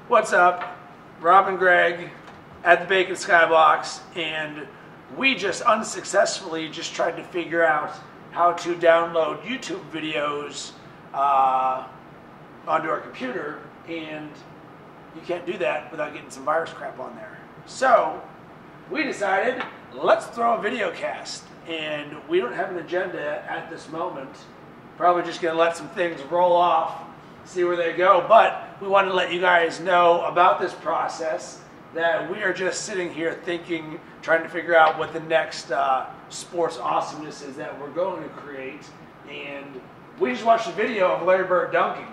What's up? Rob and Greg at the Bacon Skybox, and we just unsuccessfully tried to figure out how to download YouTube videos onto our computer, and you can't do that without getting some virus crap on there. So we decided, let's throw a video cast, and we don't have an agenda at this moment. Probably just gonna let some things roll off, see where they go, but we wanted to let you guys know about this process, that we are just sitting here thinking, trying to figure out what the next sports awesomeness is that we're going to create. And we just watched a video of Larry Bird dunking.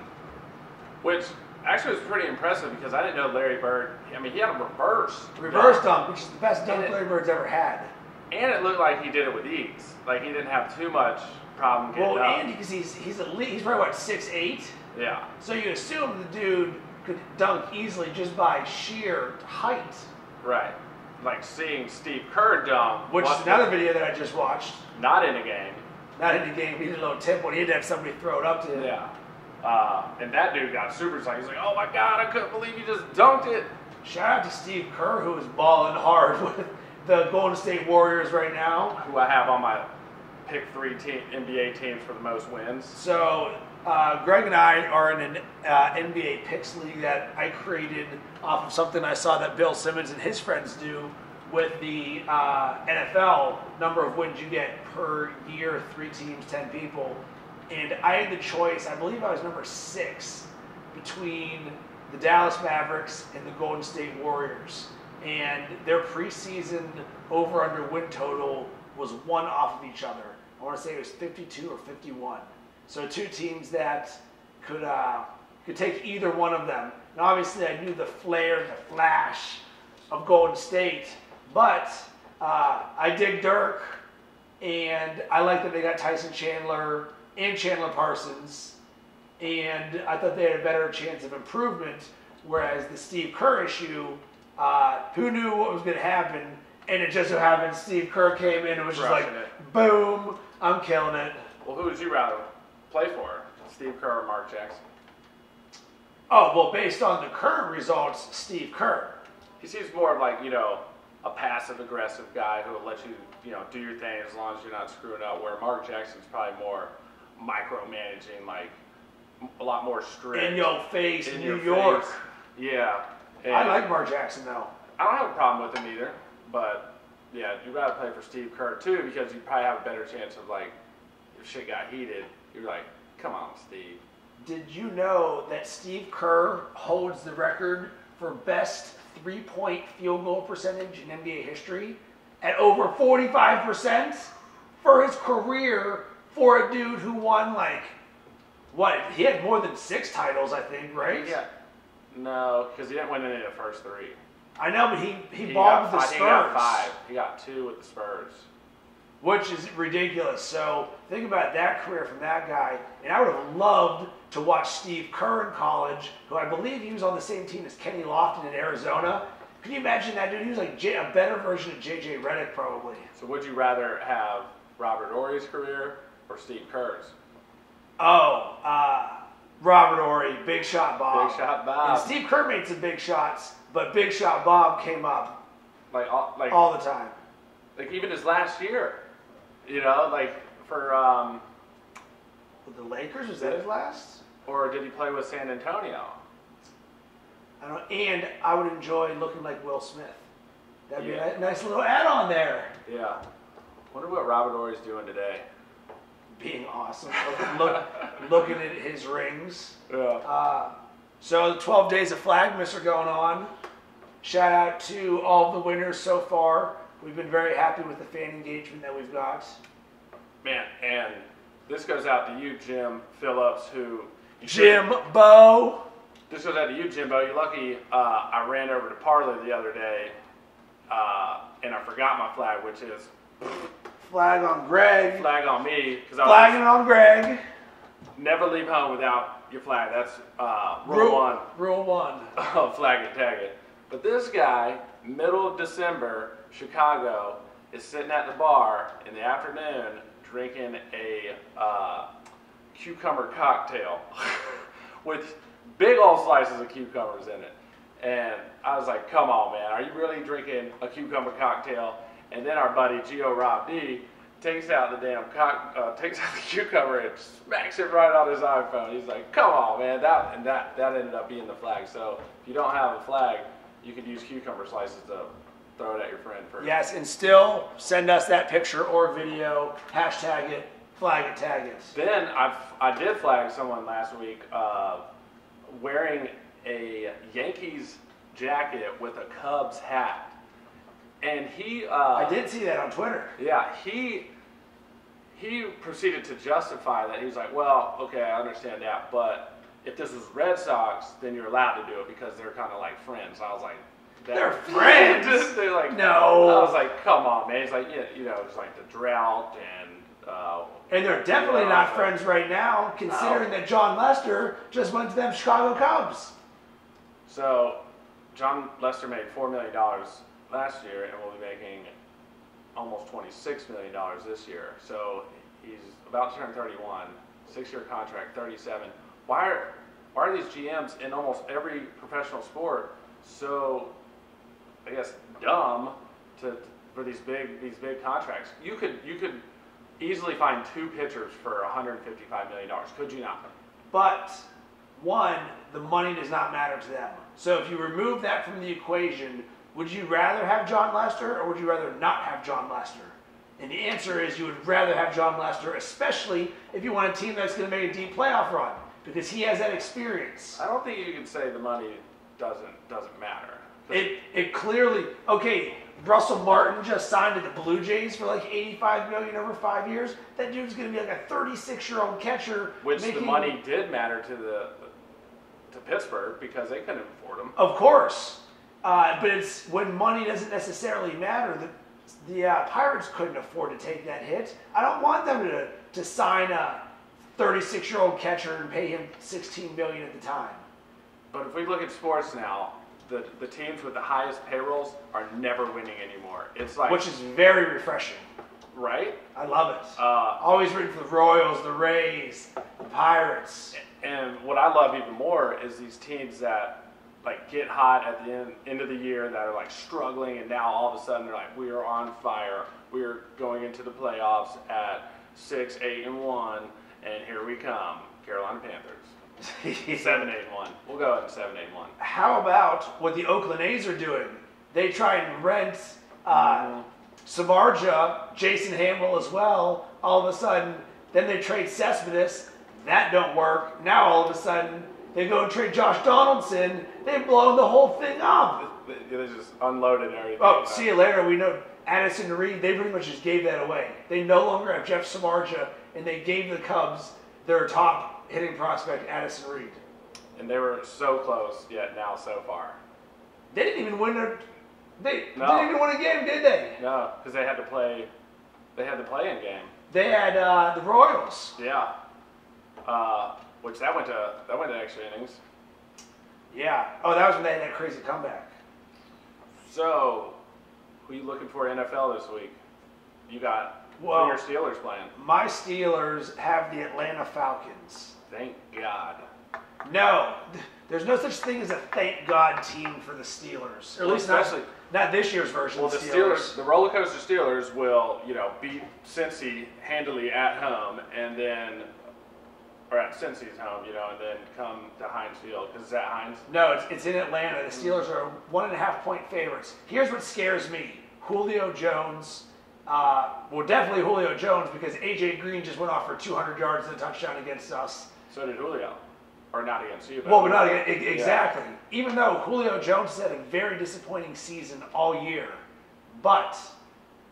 Which actually was pretty impressive because I didn't know Larry Bird, I mean, he had a reverse dunk, which is the best dunk Larry Bird's ever had. And it looked like he did it with ease. Like he didn't have too much problem getting up. And because he's elite, he's probably what, 6'8"? Yeah. So you assume the dude could dunk easily just by sheer height. Right. Like seeing Steve Kerr dunk. Which is another video that I just watched. Not in a game. Not in the game. He did a little tip when he had to have somebody throw it up to him. Yeah. And that dude got super excited. He's like, oh my God, I couldn't believe you just dunked it. Shout out to Steve Kerr, who is balling hard with the Golden State Warriors right now. Who I have on my pick 3 NBA teams for the most wins. So Greg and I are in an NBA picks league that I created off of something I saw that Bill Simmons and his friends do with the NFL number of wins you get per year, 3 teams, 10 people. And I had the choice, I believe I was number 6, between the Dallas Mavericks and the Golden State Warriors. And their preseason over-under win total was 1 off of each other. I want to say it was 52 or 51. So 2 teams that could take either one of them. And obviously I knew the flair and the flash of Golden State, but I dig Dirk, and I like that they got Tyson Chandler and Chandler Parsons, and I thought they had a better chance of improvement, whereas the Steve Kerr issue, who knew what was going to happen, and it just so happened Steve Kerr came in and was just like, boom, I'm killing it. Well, who would you rather play for, Steve Kerr or Mark Jackson? Oh, well, based on the current results, Steve Kerr. He seems more of like, a passive-aggressive guy who will let you, do your thing as long as you're not screwing up, where Mark Jackson's probably more micromanaging, like a lot more strict. In your face, in New York. Face. Yeah. And I like Mark Jackson, though. I don't have a problem with him either, but yeah, you'd rather play for Steve Kerr too, because you'd probably have a better chance of, like, if shit got heated, you're like, come on, Steve. Did you know that Steve Kerr holds the record for best 3-point field goal percentage in NBA history at over 45% for his career, for a dude who won, like, what? He had more than 6 titles, I think, right? Yeah. No, because he didn't win any of the first 3. I know, but he balled with the Spurs. He got 5. He got 2 with the Spurs. Which is ridiculous. So think about that career from that guy. And I would have loved to watch Steve Kerr in college, who I believe he was on the same team as Kenny Lofton in Arizona. Can you imagine that dude? He was like a better version of J.J. Redick, probably. So would you rather have Robert Horry's career or Steve Kerr's? Oh, Robert Horry, Big Shot Bob. Big Shot Bob. And Steve Kerr made some big shots, but Big Shot Bob came up like all the time. Like even his last year, like for with the Lakers, was that his last? Or did he play with San Antonio? I don't know. And I would enjoy looking like Will Smith. That'd be a nice little add-on there. Yeah. Wonder what Robert Horry's doing today. Being awesome. Looking at his rings. Yeah. So the 12 Days of Flagmas are going on. Shout out to all the winners so far. We've been very happy with the fan engagement that we've got. Man, and this goes out to you, Jim Phillips, Jimbo! This goes out to you, Jimbo. You're lucky I ran over to Parlor the other day, and I forgot my flag, which is... Flag on Greg. Flag on me. Flagging on Greg. Never leave home without your flag. That's rule 1. Rule 1. Oh, flag it, tag it. But this guy, middle of December, Chicago, is sitting at the bar in the afternoon drinking a cucumber cocktail with big old slices of cucumbers in it. And I was like, come on, man, are you really drinking a cucumber cocktail? And then our buddy Gio Rob D takes out the takes out the cucumber and smacks it right on his iPhone. He's like, come on, man, that ended up being the flag. So if you don't have a flag, you can use cucumber slices to throw it at your friend first. Yes, and still send us that picture or video, hashtag it, flag it, tag it. Then I did flag someone last week wearing a Yankees jacket with a Cubs hat. And he... I did see that on Twitter. Yeah, he proceeded to justify that. He was like, well, okay, I understand that, but if this was Red Sox, then you're allowed to do it because they're kind of like friends. I was like... They're friends? They're like... No. I was like, come on, man. He's like, yeah, you know, it's like the drought and... and they're definitely not friends right now, considering that John Lester just went to them Chicago Cubs. So, John Lester made $4 million last year and will be making almost $26 million this year. So, he's about to turn 31, 6-year contract, 37. Why are these GMs in almost every professional sport so, I guess, dumb for these big contracts? You could easily find 2 pitchers for $155 million, could you not? But, one, the money does not matter to them. So if you remove that from the equation, would you rather have John Lester or would you rather not have John Lester? And the answer is you would rather have John Lester, especially if you want a team that's going to make a deep playoff run, because he has that experience. I don't think you can say the money doesn't matter. It clearly, okay, Russell Martin just signed to the Blue Jays for like $85 million over 5 years. That dude's going to be like a 36-year-old catcher. Which the money did matter to Pittsburgh because they couldn't afford him. Of course. But it's when money doesn't necessarily matter. The Pirates couldn't afford to take that hit. I don't want them to sign a 36-year-old catcher and pay him $16 million at the time. But if we look at sports now, the teams with the highest payrolls are never winning anymore. It's like, which is very refreshing. Right? I love it. Always rooting for the Royals, the Rays, the Pirates. And what I love even more is these teams that like get hot at the end of the year that are like struggling, and now all of a sudden they're like, we are on fire. We are going into the playoffs at 6-8-1, and here we come, Carolina Panthers. 7-8-1. We'll go ahead and 7-8-1. How about what the Oakland A's are doing? They try and rent Samardzija, Jason Hamel as well. All of a sudden, then they trade Cespedes. That don't work. Now all of a sudden, they go and trade Josh Donaldson. They've blown the whole thing up. They just unloaded everything. Oh, see you later. We know Addison Reed. They pretty much just gave that away. They no longer have Jeff Samardzija, and they gave the Cubs their top hitting prospect, Addison Reed. And they were so close, yet now so far. They didn't even win didn't even win a game, did they? No, because they had to play. They had the play-in game. They had the Royals. Yeah. Which that went to extra innings. Yeah. Oh, that was when they had that crazy comeback. So, who are you looking for NFL this week? You got who are your Steelers playing? My Steelers have the Atlanta Falcons. Thank God. No, there's no such thing as a thank God team for the Steelers. Or at least not this year's version of the Steelers. The roller coaster Steelers will, beat Cincy handily at home, and then, or at Cincy's home, and then come to Heinz Field. Is that Heinz? No, it's in Atlanta. The Steelers are 1.5-point favorites. Here's what scares me: Julio Jones. Definitely Julio Jones, because AJ Green just went off for 200 yards and a touchdown against us. So did Julio. Or not against you. But not against, exactly. Yeah. Even though Julio Jones had a very disappointing season all year. But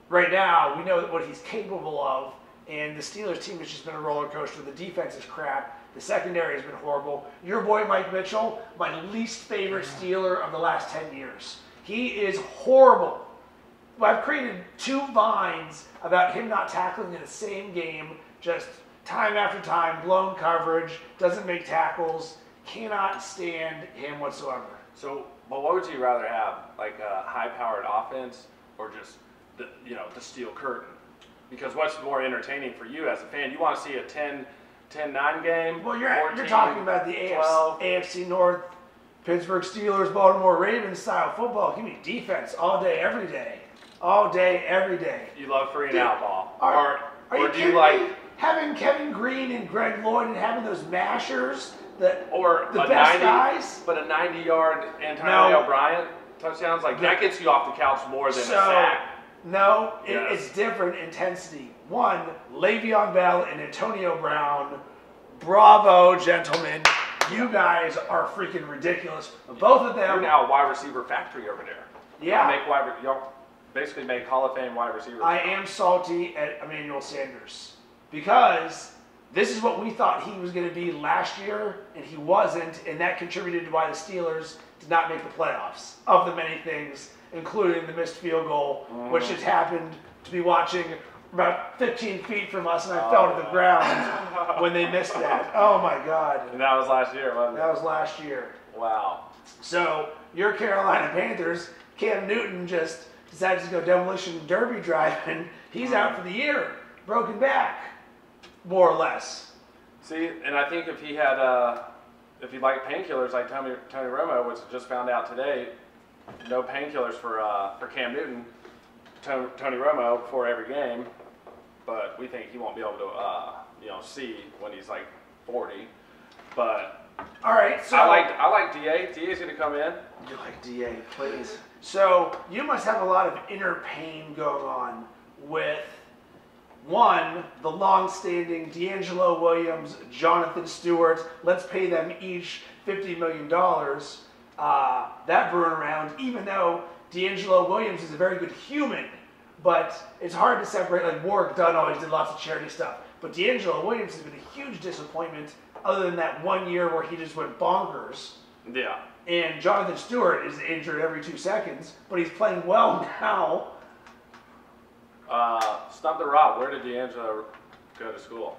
right now, we know what he's capable of, and the Steelers team has just been a roller coaster. The defense is crap. The secondary has been horrible. Your boy Mike Mitchell, my least favorite Steeler of the last 10 years. He is horrible. I've created 2 vines about him not tackling in the same game, just time after time, blown coverage, doesn't make tackles, cannot stand him whatsoever. So, but what would you rather have, like a high-powered offense or just the steel curtain? Because what's more entertaining for you as a fan? You want to see a 10-9 game? Well, you're talking about the AFC North Pittsburgh Steelers, Baltimore Ravens style football. Give me defense all day, every day. All day, every day. You love free and out ball. Are you do kidding you like me? Having Kevin Green and Greg Lloyd and having those mashers, the a best 90, guys? but a 90-yard Antonio Bryant touchdowns, like that gets you off the couch more than a sack. No, Yes. it's different intensity. One, Le'Veon Bell and Antonio Brown. Bravo, gentlemen. You guys are freaking ridiculous. Both of them. You're now a wide receiver factory over there. Yeah. Y'all basically make Hall of Fame wide receivers. I am salty at Emmanuel Sanders because this is what we thought he was going to be last year, and he wasn't, and that contributed to why the Steelers did not make the playoffs, of the many things, including the missed field goal, which just happened to be watching about 15 feet from us, and I fell to the ground when they missed that. Oh, my God. And that was last year, wasn't it? That was last year. Wow. So your Carolina Panthers, Cam Newton just decided to go demolition derby driving. He's out for the year, broken back, more or less. See, and I think if he liked painkillers like Tony Romo, which I just found out today, no painkillers for Cam Newton, Tony Romo before every game, but we think he won't be able to see when he's like 40. But all right, so I like DA. DA's gonna come in. You like DA, please. So you must have a lot of inner pain going on with one, the long-standing D'Angelo Williams, Jonathan Stewart. Let's pay them each $50 million. That brewing around, even though D'Angelo Williams is a very good human, but it's hard to separate. Like Warwick Dunn always did lots of charity stuff, but D'Angelo Williams has been a huge disappointment. Other than that 1 year where he just went bonkers. Yeah. And Jonathan Stewart is injured every 2 seconds, but he's playing well now. Stump the Rob, where did D'Angelo go to school?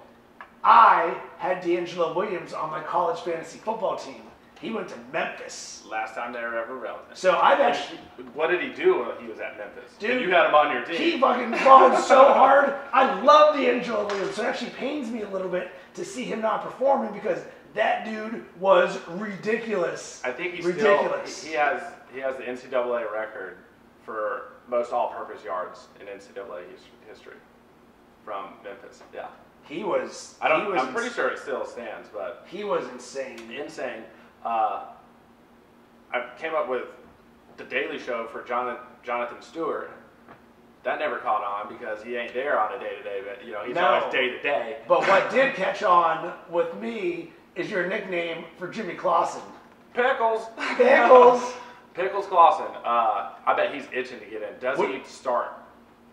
I had D'Angelo Williams on my college fantasy football team. He went to Memphis. Last time they were ever relevant. So I've actually... What did he do when he was at Memphis? Dude, and you had him on your team. He fucking balled so hard. I love D'Angelo Williams. So it actually pains me a little bit to see him not performing because that dude was ridiculous. I think he's ridiculous. He has the NCAA record for most all-purpose yards in NCAA history from Memphis. Yeah. I'm pretty sure it still stands, but he was insane. Insane. I came up with the Daily Show for Jonathan Stewart. That never caught on because he ain't there on a day-to-day, but he's always day-to-day. But what did catch on with me is your nickname for Jimmy Clausen. Pickles. Pickles. Pickles Clausen. I bet he's itching to get in. Does he start?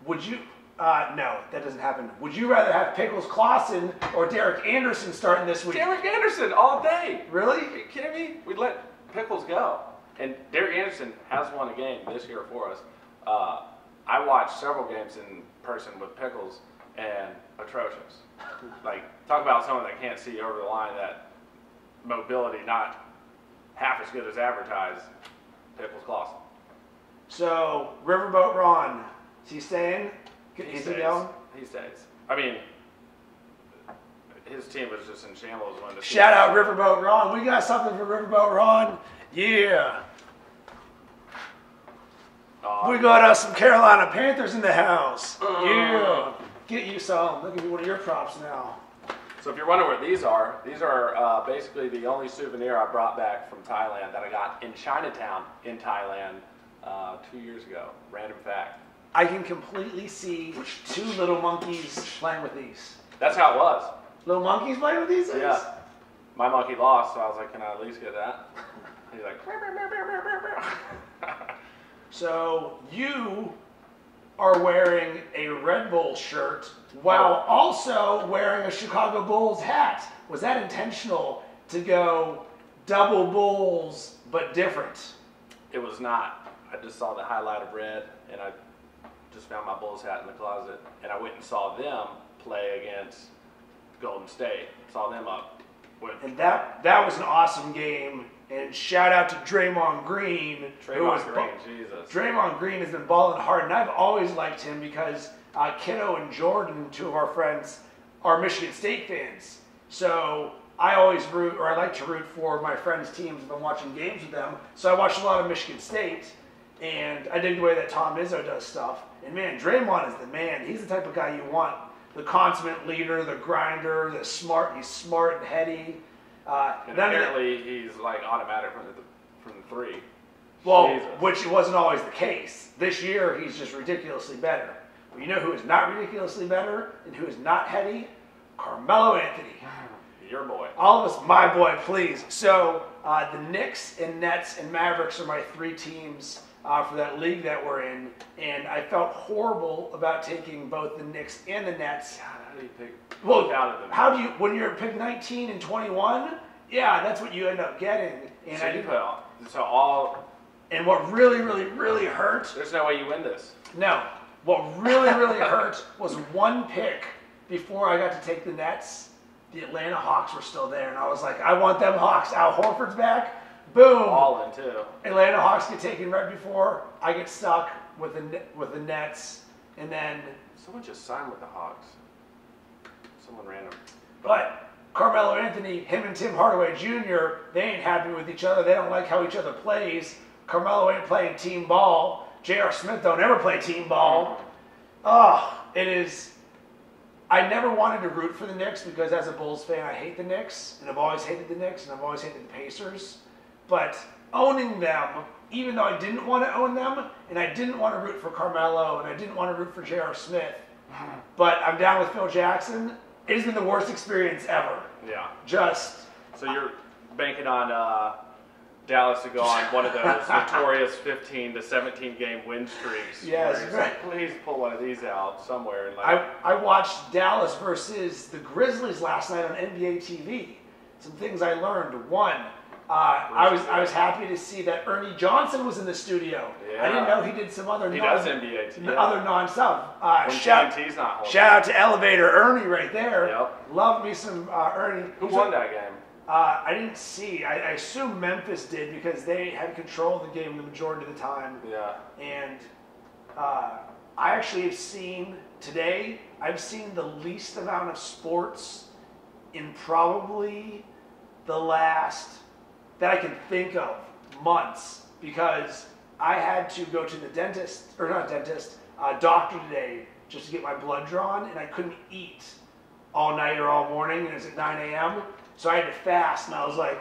Would you? No, that doesn't happen. Would you rather have Pickles Clausen or Derek Anderson starting this week? Derek Anderson all day. Really? Are you kidding me? We'd let Pickles go. And Derek Anderson has won a game this year for us. I watched several games in person with Pickles, and atrocious. Like, talk about someone that can't see over the line, that mobility not half as good as advertised. Pickles Clausen. So, Riverboat Ron, is he staying? He stays. I mean, his team was just in shambles when the shout out Riverboat Ron. We got something for Riverboat Ron. Yeah. We got us some Carolina Panthers in the house. Yeah. Get you some. Look at one of your props now. So if you're wondering what these are basically the only souvenir I brought back from Thailand that I got in Chinatown in Thailand 2 years ago. Random fact. I can completely see 2 little monkeys playing with these. That's how it was. Little monkeys playing with these? Yeah. My monkey lost, so I was like, can I at least get that? He's like, So you are wearing a Red Bull shirt while also wearing a Chicago Bulls hat. Was that intentional to go double Bulls but different? It was not. I just saw the highlight of red, and I just found my Bulls hat in the closet, and I went and saw them play against Golden State. Saw them up. And that was an awesome game. And shout out to Draymond Green. Draymond Green has been balling hard, and I've always liked him because Kiddo and Jordan, 2 of our friends, are Michigan State fans. So I always root, or I like to root for my friends' teams if I'm watching games with them. So I watch a lot of Michigan State, and I dig the way that Tom Izzo does stuff. And man, Draymond is the man. He's the type of guy you want. The consummate leader, the grinder, the smart. He's smart and heady. And apparently he's like automatic from the three. Well, Jesus. which wasn't always the case. This year, he's just ridiculously better. But you know who is not ridiculously better and who is not heady? Carmelo Anthony. Your boy. All of us, my boy, please. So the Knicks and Nets and Mavericks are my three teams for that league that we're in. And I felt horrible about taking both the Knicks and the Nets. God, how do you pick Well, both out of them? how do you, when you're pick 19 and 21, yeah, that's what you end up getting. And So you put all. And what really, really, really hurt. There's no way you win this. No. What really, really hurt was one pick before I got to take the Nets. The Atlanta Hawks were still there, and I was like, I want them Hawks. Al Horford's back. Boom. All in too. Atlanta Hawks get taken right before I get stuck with the Nets, and then. Someone just signed with the Hawks. Someone random. But Carmelo Anthony, him and Tim Hardaway Jr., they ain't happy with each other. They don't like how each other plays. Carmelo ain't playing team ball. J.R. Smith don't ever play team ball. It is. I never wanted to root for the Knicks because as a Bulls fan, I hate the Knicks, and I've always hated the Knicks, and I've always hated the Pacers. But owning them, even though I didn't want to own them, and I didn't want to root for Carmelo, and I didn't want to root for J.R. Smith, but I'm down with Phil Jackson, it has been the worst experience ever. Yeah. So you're banking on Dallas to go on one of those notorious 15 to 17 game win streaks. Yes, where it's like, please pull one of these out somewhere. And I watched Dallas versus the Grizzlies last night on NBA TV. Some things I learned. One, I was happy to see that Ernie Johnson was in the studio. Yeah. I didn't know he did some other does NBA TV. other non-stuff. When Shout TNT's not holding. out to Elevator Ernie right there. Yep. Love me some Ernie. Who won that game? I didn't see. I assume Memphis did because they had control of the game the majority of the time. Yeah. And I actually have seen today, I've seen the least amount of sports in probably the last, that I can think of, months. Because I had to go to the dentist, or not dentist, doctor today just to get my blood drawn, and I couldn't eat all night or all morning, and it was at 9 a.m., so I had to fast, and I was like,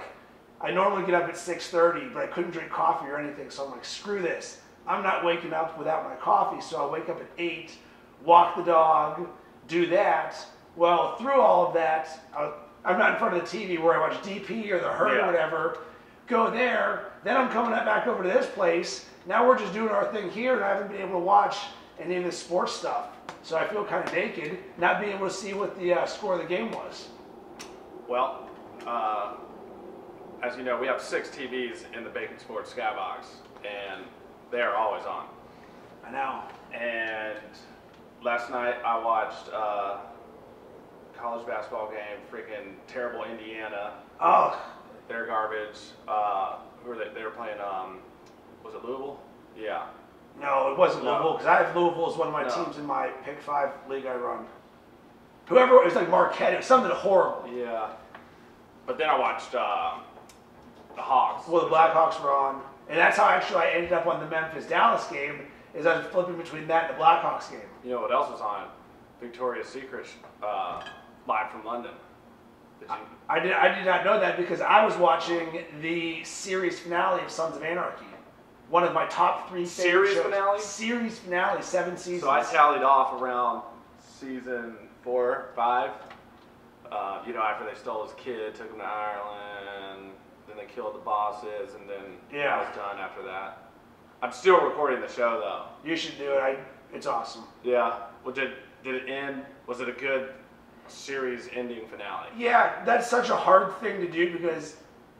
I normally get up at 6:30, but I couldn't drink coffee or anything, so I'm like, screw this. I'm not waking up without my coffee, so I'll wake up at 8, walk the dog, do that. Well, through all of that, I'm not in front of the TV where I watch DP or The Herd or whatever. Go there, then I'm coming back over to this place. Now we're just doing our thing here, and I haven't been able to watch any of the sports stuff. So I feel kind of naked, not being able to see what the score of the game was. Well, as you know, we have 6 TVs in the Bacon Sports Skybox, and they are always on. I know. And last night I watched college basketball game, freaking terrible Indiana. Oh. They're garbage. Who were they? They were playing, was it Louisville? Yeah. No, it wasn't No. Louisville, because I have Louisville as one of my No. teams in my Pick 5 league I run. Whoever, it was like Marquette, it was something horrible. Yeah. But then I watched the Hawks. Well, the Blackhawks were on. And that's how actually I ended up on the Memphis-Dallas game, is I was flipping between that and the Blackhawks game. You know what else was on? Victoria's Secret, live from London. Did you? I did not know that because I was watching the series finale of Sons of Anarchy. One of my top 3 favorite Series shows. finale? Series finale, 7 seasons. So I tallied off around season 4, 5. After they stole his kid, took him to Ireland, then they killed the bosses, and then I was done after that. I'm still recording the show though. You should do it. It's awesome. Yeah. Well, did it end? Was it a good series ending finale? Yeah, that's such a hard thing to do because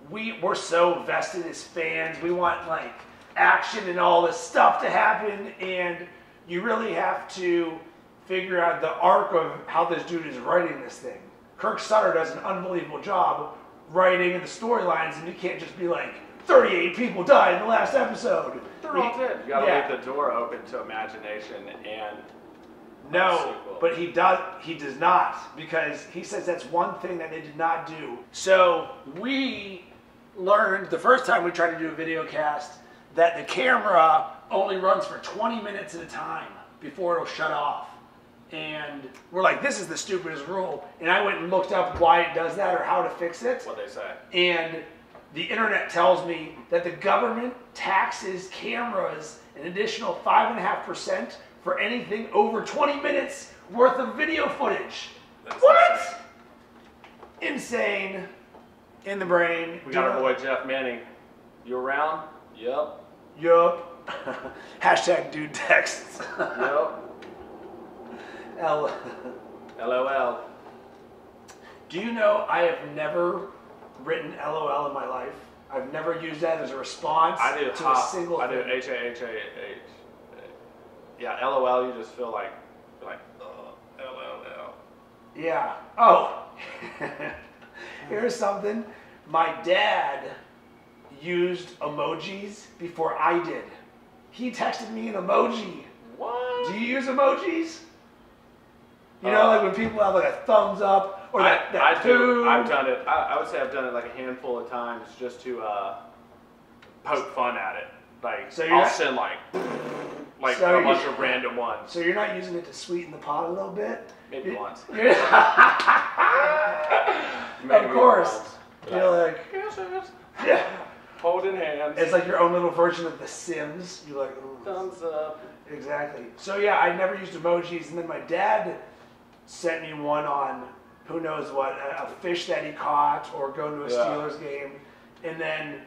we're so vested as fans. We want like action and all this stuff to happen, and you really have to figure out the arc of how this dude is writing this thing. Kirk Sutter does an unbelievable job writing the storylines, and you can't just be like, 38 people died in the last episode. They're all dead. You gotta leave the door open to imagination, and No, but he does. He does not, because he says that's one thing that they did not do. So we learned the first time we tried to do a video cast that the camera only runs for 20 minutes at a time before it'll shut off. And we're like, this is the stupidest rule. And I went and looked up why it does that or how to fix it. What they say. And the internet tells me that the government taxes cameras an additional 5.5% for anything over 20 minutes worth of video footage. That's What? Insane. In the brain. We got our boy Jeff Manning. You around? Yup. Yup. Hashtag dude texts. Yup. LOL. Do you know I have never written LOL in my life? I've never used that as a response to a single thing. I do HAHAH. Yeah, LOL, you just feel like, LOL. Yeah. Oh. Here's something. My dad used emojis before I did. He texted me an emoji. What? Do you use emojis? You know, like when people have like a thumbs up or that I do. food. I've done it. I would say I've done it like a handful of times just to poke fun at it. Like, So I'll send like So a bunch of random ones. So you're not using it to sweeten the pot a little bit? Maybe once. Of Maybe course. once. You're like, yeah. Holding hands. It's like your own little version of The Sims. You're like, ooh. Thumbs up. Exactly. So yeah, I never used emojis, and then my dad sent me one on who knows what, a fish that he caught or going to a Steelers game. And then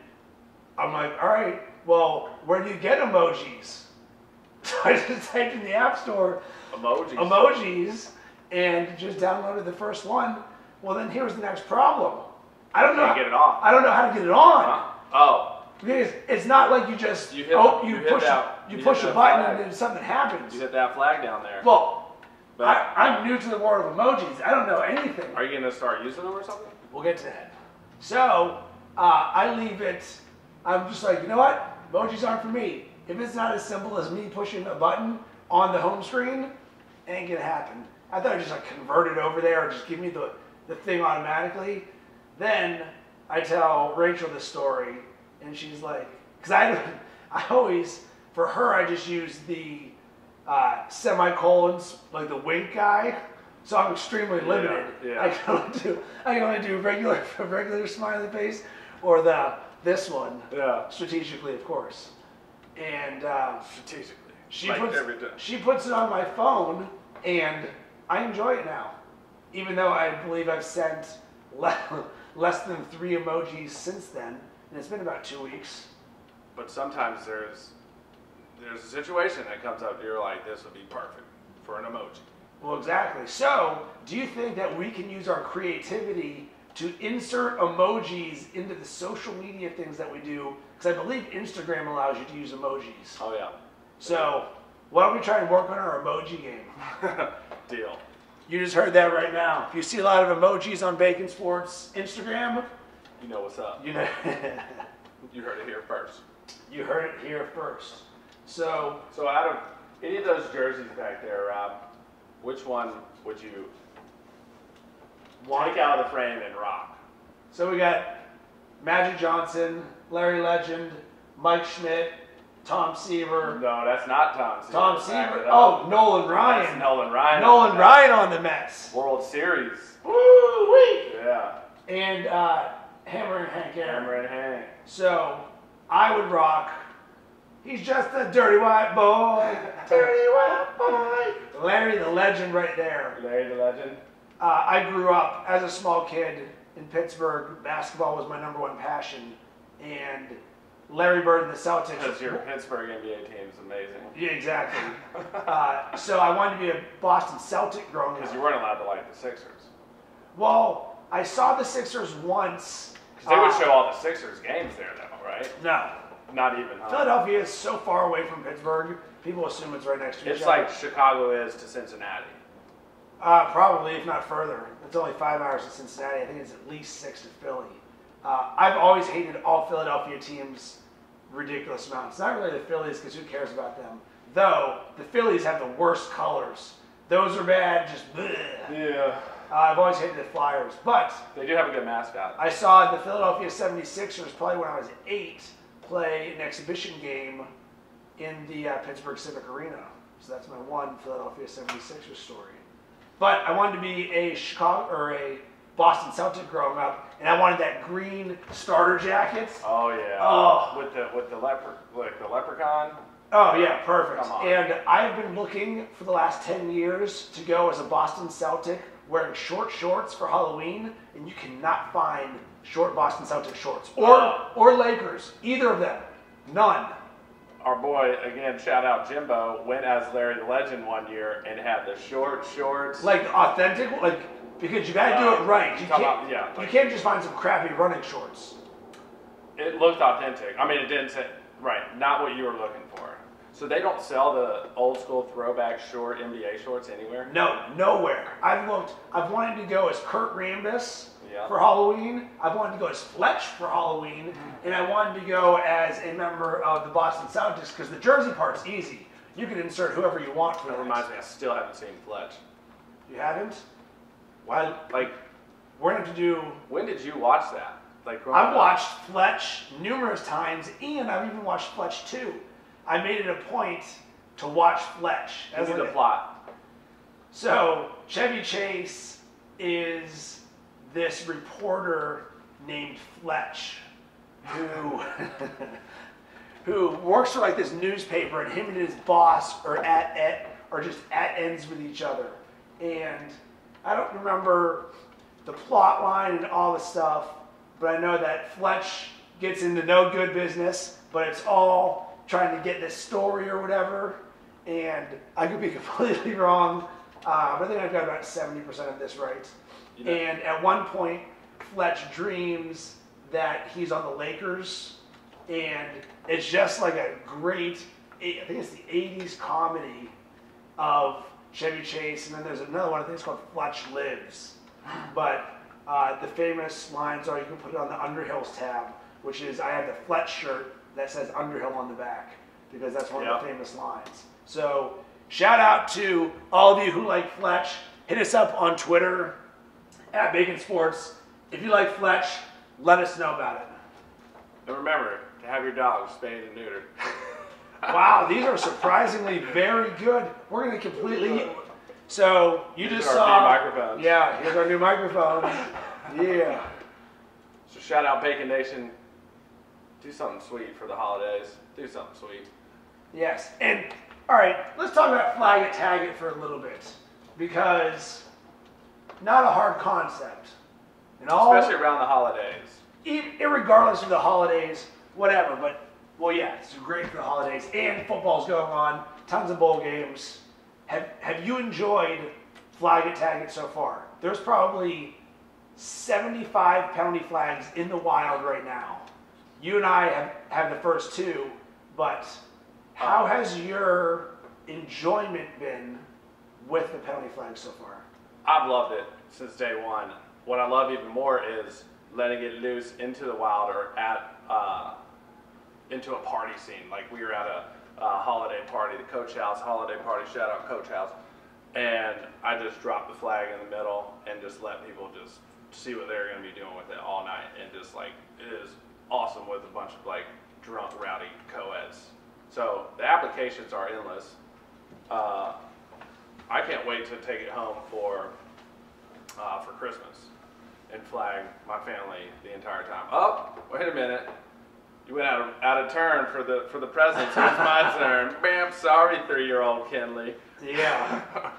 I'm like, all right, well, where do you get emojis? So I just typed in the App Store emojis and just downloaded the first one. Well, then here's the next problem. I don't know how to get it on. I don't know how to get it on. Oh. Because it's not like you just push a button and then something happens. You hit that flag down there. Well, I'm new to the world of emojis. I don't know anything. Are you going to start using them or something? We'll get to that. So I leave it. I'm just like, you know what? Emojis aren't for me. If it's not as simple as me pushing a button on the home screen, it ain't gonna happen. I thought I'd just like convert it over there or just give me the thing automatically. Then I tell Rachel this story, and she's like, because I always, for her, I just use the semicolons, like the wink guy. So I'm extremely limited. Yeah. I can only do regular smiley face or this one. Yeah. Strategically, of course. And strategically, she puts it on my phone, and I enjoy it now. Even though I believe I've sent less than 3 emojis since then, and it's been about 2 weeks. But sometimes there's a situation that comes up, you're like, this would be perfect for an emoji. Well, exactly. So, do you think that we can use our creativity to insert emojis into the social media things that we do? Because I believe Instagram allows you to use emojis. Oh, yeah. So, why don't we try and work on our emoji game? Deal. You just heard that right now. If you see a lot of emojis on Bacon Sports Instagram, you know what's up. You know. You heard it here first. You heard it here first. So out of any of those jerseys back there, Rob, which one would you take out of the frame and rock? So we got Magic Johnson, Larry Legend, Mike Schmidt, Tom Seaver. No, that's not Tom Seaver. Tom Seaver. Oh, Nolan Ryan. That's Nolan Ryan. Nolan Ryan on the Mets. World Series. Woo-wee. Yeah. And Hammer and Hank Aaron. Hammer and Hank. So I would rock. He's just a dirty white boy. Dirty white boy. Larry the Legend right there. Larry the Legend. I grew up as a small kid in Pittsburgh. Basketball was my #1 passion. And Larry Bird and the Celtics. Because your Pittsburgh NBA team is amazing. Yeah, exactly. So I wanted to be a Boston Celtic growing up. Because you weren't allowed to like the Sixers. Well, I saw the Sixers once. Because they would show all the Sixers games there, though, right? No. Not even, huh? Philadelphia is so far away from Pittsburgh, people assume it's right next to each other. It's like Chicago is to Cincinnati. Probably, if not further. It's only 5 hours to Cincinnati. I think it's at least 6 to Philly. I've always hated all Philadelphia teams ridiculous amounts. Not really the Phillies, because who cares about them? Though, the Phillies have the worst colors. Those are bad. Just bleh. Yeah. I've always hated the Flyers, but They do have a good mascot. I saw the Philadelphia 76ers, probably when I was 8, play an exhibition game in the Pittsburgh Civic Arena. So that's my one Philadelphia 76ers story. But I wanted to be a Chicago or a Boston Celtic growing up, and I wanted that green starter jacket. Oh yeah. Oh. With the leprechaun. Oh yeah, perfect. Come on. And I've been looking for the last 10 years to go as a Boston Celtic wearing short shorts for Halloween, and you cannot find short Boston Celtic shorts or Lakers, either of them. None. Our boy, again, shout out Jimbo, went as Larry the Legend one year and had the short shorts. Like authentic, like because you gotta do it right. You can't, you can't just find some crappy running shorts. It looked authentic. I mean, it didn't say, right, not what you were looking for. So they don't sell the old school throwback short NBA shorts anywhere? No, nowhere. I've looked. I've wanted to go as Kurt Rambis Yeah. for Halloween. I've wanted to go as Fletch for Halloween, and I wanted to go as a member of the Boston Celtics because the jersey part's easy. You can insert whoever you want for That that. reminds me, I still haven't seen Fletch. You haven't? Why? Like, We're gonna have to do. when did you watch that? Like, growing I've up? watched Fletch numerous times, and I've even watched Fletch 2. I made it a point to watch Fletch. Give me like the plot. So Chevy Chase is this reporter named Fletch who who works for like this newspaper, and him and his boss are just at ends with each other. And I don't remember the plot line and all the stuff, but I know that Fletch gets into no good business, but it's all trying to get this story or whatever. And I could be completely wrong, but I think I've got about 70% of this right. You know. And at one point, Fletch dreams that he's on the Lakers, and it's just like a great, I think it's the 80s comedy of Chevy Chase, and then there's another one, I think it's called Fletch Lives. But the famous lines are, you can put it on the Underhills tab, which is, I have the Fletch shirt that says Underhill on the back, because that's one of the famous lines. So shout out to all of you who like Fletch. Hit us up on Twitter at Bacon Sports. If you like Fletch, let us know about it. And remember to have your dog spayed and neutered. Wow, these are surprisingly very good. We're going to completely... So you These just are saw... our new microphones. Yeah, here's our new microphone. Yeah. So shout out Bacon Nation. Do something sweet for the holidays. Do something sweet. Yes. And, all right, let's talk about Flag It, Tag It for a little bit. Because not a hard concept. And all, Especially around the holidays. Irregardless of the holidays, whatever. But, well, yeah, it's great for the holidays. And football's going on. Tons of bowl games. Have you enjoyed Flag It, Tag It so far? There's probably 75 penalty flags in the wild right now. You and I have the first two, but how has your enjoyment been with the penalty flags so far? I've loved it since day one. What I love even more is letting it loose into the wild or into a party scene. Like we were at a holiday party, the Coach House holiday party, shout out Coach House. And I just dropped the flag in the middle and just let people just see what they're going to be doing with it all night. And just like, it is awesome with a bunch of like drunk, rowdy co-eds. So the applications are endless. I can't wait to take it home for Christmas and flag my family the entire time. Oh, wait a minute. You went out of turn for the presents. It's my turn. Bam, sorry, 3-year-old Kenley. Yeah.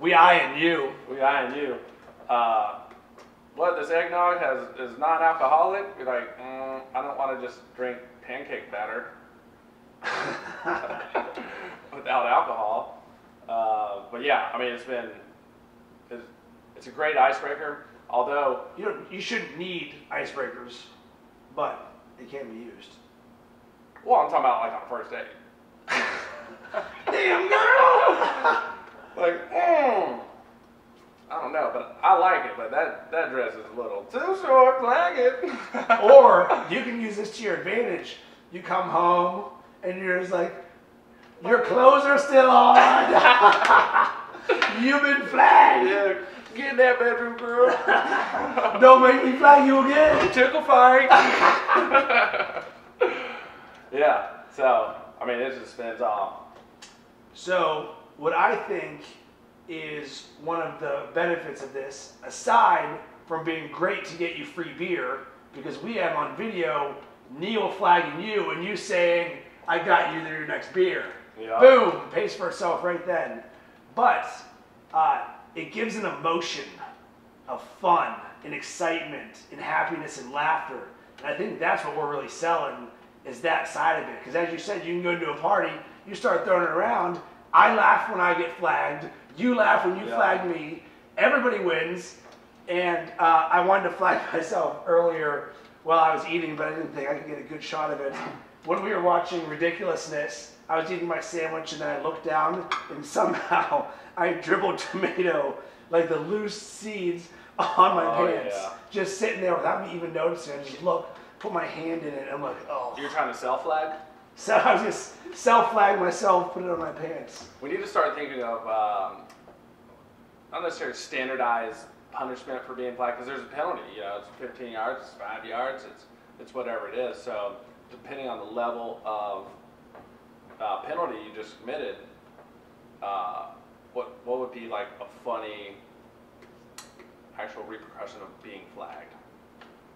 We eyeing you. We eyeing you. What, this eggnog is non-alcoholic? Be like, I don't want to just drink pancake batter without alcohol. But yeah, I mean, it's a great icebreaker. Although You shouldn't need icebreakers, but they can be used. well, I'm talking about like on a first date. Damn girl! Like, I don't know, but I like it. But that dress is a little too short. Flag it. Or you can use this to your advantage. You come home and you're just like, your clothes are still on. Human flag. Yeah, get in that bedroom, girl. Don't make me flag you again. Tickle fight. Yeah. So I mean, it just spins off. So what I think is one of the benefits of this, aside from being great to get you free beer, because we have on video Neil flagging you and you saying, I got you your next beer. Yeah. Boom, pays for itself right then. But it gives an emotion of fun and excitement and happiness and laughter. And I think that's what we're really selling, is that side of it. Because as you said, you can go into a party, you start throwing it around. I laugh when I get flagged. You laugh when you flag me. Everybody wins. And I wanted to flag myself earlier while I was eating, but I didn't think I could get a good shot of it. When we were watching Ridiculousness, I was eating my sandwich and then I looked down and somehow I dribbled tomato, like the loose seeds, on my pants. Yeah. Just sitting there without me even noticing. I just look, put my hand in it, and I'm like, oh. You're trying to self-flag? So I was just self-flag myself, put it on my pants. We need to start thinking of not necessarily standardized punishment for being flagged, because there's a penalty. You know, it's 15 yards, it's 5 yards, it's whatever it is. So depending on the level of penalty you just committed, what would be like a funny actual repercussion of being flagged?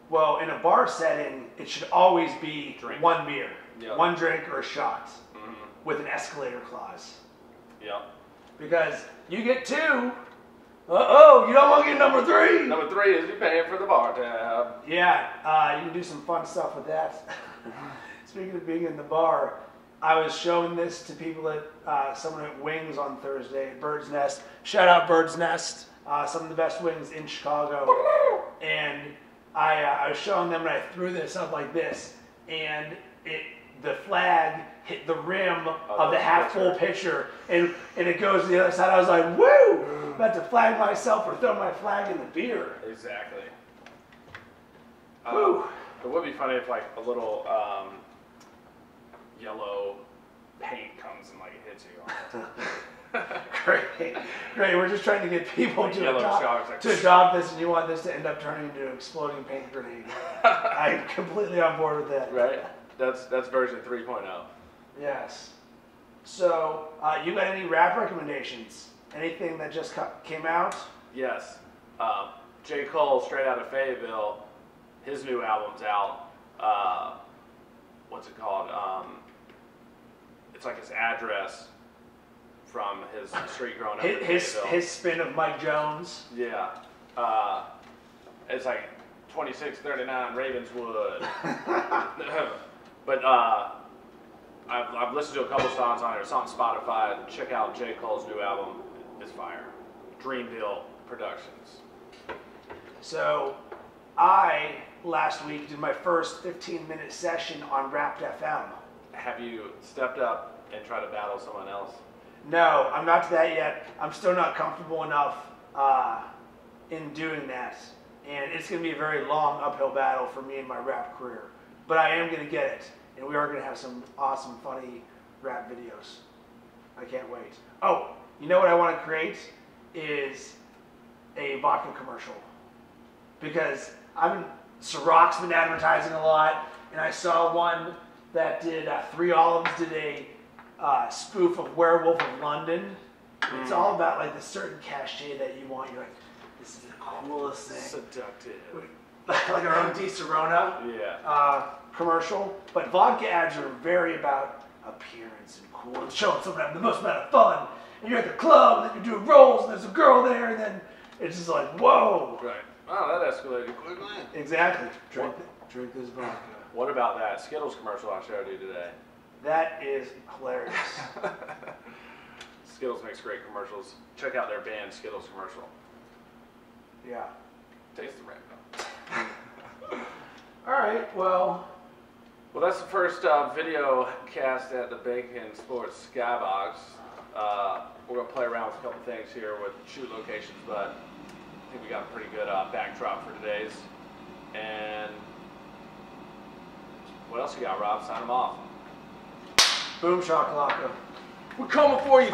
Well, in a bar setting, it should always be Drink. one beer, Yep. one drink or a shot, Mm-hmm. with an escalator clause. Yep. Because you get two, you don't want to get number three. Number 3 is you paying for the bar tab. Yeah, you can do some fun stuff with that. Speaking of being in the bar, I was showing this to people at someone at Wings on Thursday at Bird's Nest. Shout out Bird's Nest, some of the best wings in Chicago. And I was showing them, and I threw this up like this, and the flag hit the rim of the half-full pitcher, and it goes to the other side. I was like, woo! About to flag myself or throw my flag in the beer. Exactly. Woo! It would be funny if like a little yellow paint comes and like hits you. Great. We're just trying to get people Like yellow sharks, like- to adopt this, and you want this to end up turning into an exploding paint grenade. I'm completely on board with that. Right? That's version 3.0. Yes. So, you got any rap recommendations? Anything that just came out? Yes. J. Cole, straight out of Fayetteville, his new album's out. What's it called? It's like his address from his street growing up in Fayetteville. His spin of Mike Jones. Yeah. It's like 2639 Ravenswood. But I've listened to a couple songs on it. It's on Spotify. Check out J. Cole's new album. It's fire. Dreamville Productions. So, I, last week, did my first 15-minute session on Wrapped FM. Have you stepped up and tried to battle someone else? No, I'm not to that yet. I'm still not comfortable enough in doing that. And it's going to be a very long uphill battle for me in my rap career. But I am going to get it. And we are going to have some awesome, funny rap videos. I can't wait. Oh, you know what I want to create is a vodka commercial. Because Ciroc's been advertising a lot. And I saw one that did, Three Olives did a spoof of Werewolf of London. It's all about like the certain cachet that you want. You're like, this is the coolest thing. Seductive. Like our own Di Serona commercial. But vodka ads are very about appearance and cool and showing someone having the most amount of fun. And you're at the club, and then you're doing rolls, and there's a girl there, and then it's just like, whoa. Right. Oh, that escalated quickly. Exactly. Drink this vodka. What about that Skittles commercial I showed you today? That is hilarious. Skittles makes great commercials. Check out their band Skittles commercial. Yeah. Taste the rainbow. All right, well, That's the first video cast at the Bacon Sports Skybox. We're going to play around with a couple things here with shoot locations, but I think we got a pretty good backdrop for today's. And what else you got, Rob? Sign them off. boom shakalaka. We're coming for you.